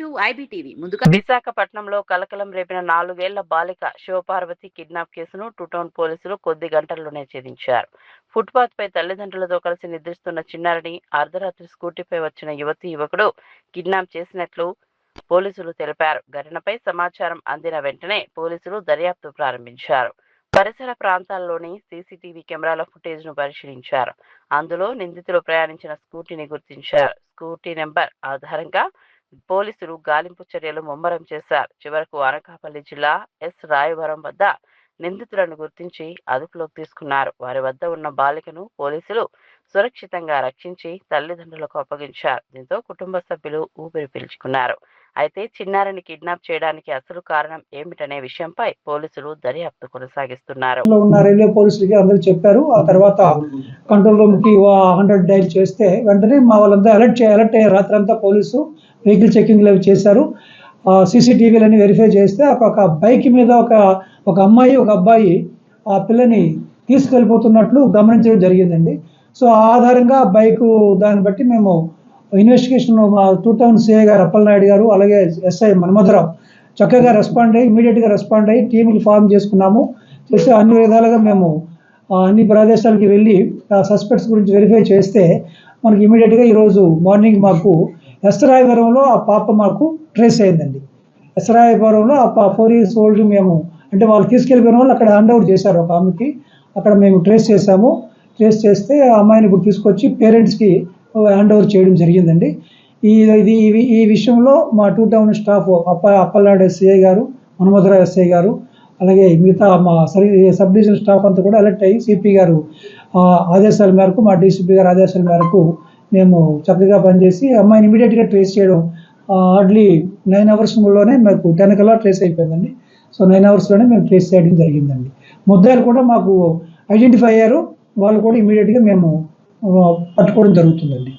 To IBTV ముందుగా విశాఖపట్నంలో కలకలం రేపిన 4 ఏళ్ల బాలిక శివపార్వతి కిడ్నాప్ కేసును టూ టౌన్ పోలీసులు కొద్ది గంటల్లోనే ఛేదించారు. ఫుట్పాత్ పై తల్లిదండ్రులతో కలిసి నిద్రిస్తున్న చిన్నారిని అర్ధరాత్రి స్కూటీపై వచ్చిన యువకుడు కిడ్నాప్ చేసినట్లు పోలీసులు తెలిపారు. ఘటనపై సమాచారం అందిన వెంటనే పోలీసులు దర్యాప్తు ప్రారంభించారు. పరిసర ప్రాంతాల్లోని సీసీటీవీ కెమెరాల ఫుటేజ్ను పరిశీలించారు. అందులో నిందితులు ప్రయాణించిన స్కూటీని గుర్తించారు. స్కూటీ నెంబర్ ఆధారంగా పోలీసులు గాలింపు చర్యలు ముమ్మరం చేశారు. చివరకు అనకాపల్లి జిల్లా ఎస్ రాయవరం వద్ద నిందితులను గుర్తించి అదుపులోకి తీసుకున్నారు. వారి వద్ద ఉన్న బాలికను పోలీసులు సురక్షితంగా రక్షించి తల్లిదండ్రులకు అప్పగించారు. దీంతో కుటుంబ సభ్యులు ఊపిరి పీల్చుకున్నారు. అయితే చిన్నారిని కిడ్నాప్ చేయడానికి అసలు కారణం ఏమిటనే విషయంపై పోలీసులు దర్యాప్తు కొనసాగిస్తున్నారు. రైల్వే పోలీసులకి అందరూ చెప్పారు. ఆ తర్వాత కంట్రోల్ రూమ్ కి 100 డైల్ చేస్తే వెంటనే మా వాళ్ళంతా అలర్ట్ అయ్యారు. రాత్రంతా పోలీసు వెహికల్ చెకింగ్ చేశారు. సీసీటీవీలని వెరిఫై చేస్తే ఒక బైక్ మీద ఒక అమ్మాయి ఒక అబ్బాయి ఆ పిల్లని తీసుకెళ్ళిపోతున్నట్లు గమనించడం జరిగిందండి. సో ఆ ఆధారంగా బైకు దాన్ని బట్టి మేము ఇన్వెస్టిగేషన్ మా టూ టౌన్ సిఐ గారు అప్పలనాయుడు గారు అలాగే ఎస్ఐ మన్మథరావు చక్కగా ఇమీడియట్గా రెస్పాండ్ అయ్యి టీములు ఫామ్ చేసుకున్నాము. చేస్తే అన్ని విధాలుగా మేము అన్ని ప్రదేశాలకి వెళ్ళి సస్పెక్ట్స్ గురించి వెరిఫై చేస్తే మనకి ఇమీడియట్గా ఈరోజు మార్నింగ్ మాకు ఎస్రాయవరంలో ఆ పాప మాకు ట్రేస్ అయిందండి. ఎస్రాయవరంలో ఆ 4 years old మేము అంటే వాళ్ళు తీసుకెళ్ళిపోయిన వాళ్ళు అక్కడ హ్యాండ్ ఓవర్ చేశారు ఒక ఆమెకి. అక్కడ మేము ట్రేస్ చేసాము. ట్రేస్ చేస్తే ఆ అమ్మాయిని ఇప్పుడు తీసుకొచ్చి పేరెంట్స్కి హ్యాండ్ ఓవర్ చేయడం జరిగిందండి. ఈ విషయంలో మా two town staff Appalanaidu SI గారు, మన్మథరావు ఎస్ఐ గారు అలాగే మిగతా మా సబ్ డివిజన్ స్టాఫ్ అంతా కూడా అలర్ట్ అయ్యి సిపి గారు ఆదేశాల మేరకు మా డీసీపీ గారు ఆదేశాల మేరకు మేము చక్కగా పనిచేసి అమ్మాయిని ఇమీడియట్గా ట్రేస్ చేయడం హార్డ్లీ 9 hours-లోనే మాకు 10 కల్లా ట్రేస్ అయిపోయిందండి. సో 9 hours-లోనే మేము ట్రేస్ చేయడం జరిగిందండి. ముద్దాయిలు కూడా మాకు ఐడెంటిఫై అయ్యారు. వాళ్ళు కూడా ఇమీడియట్గా మేము పట్టుకోవడం జరుగుతుందండి.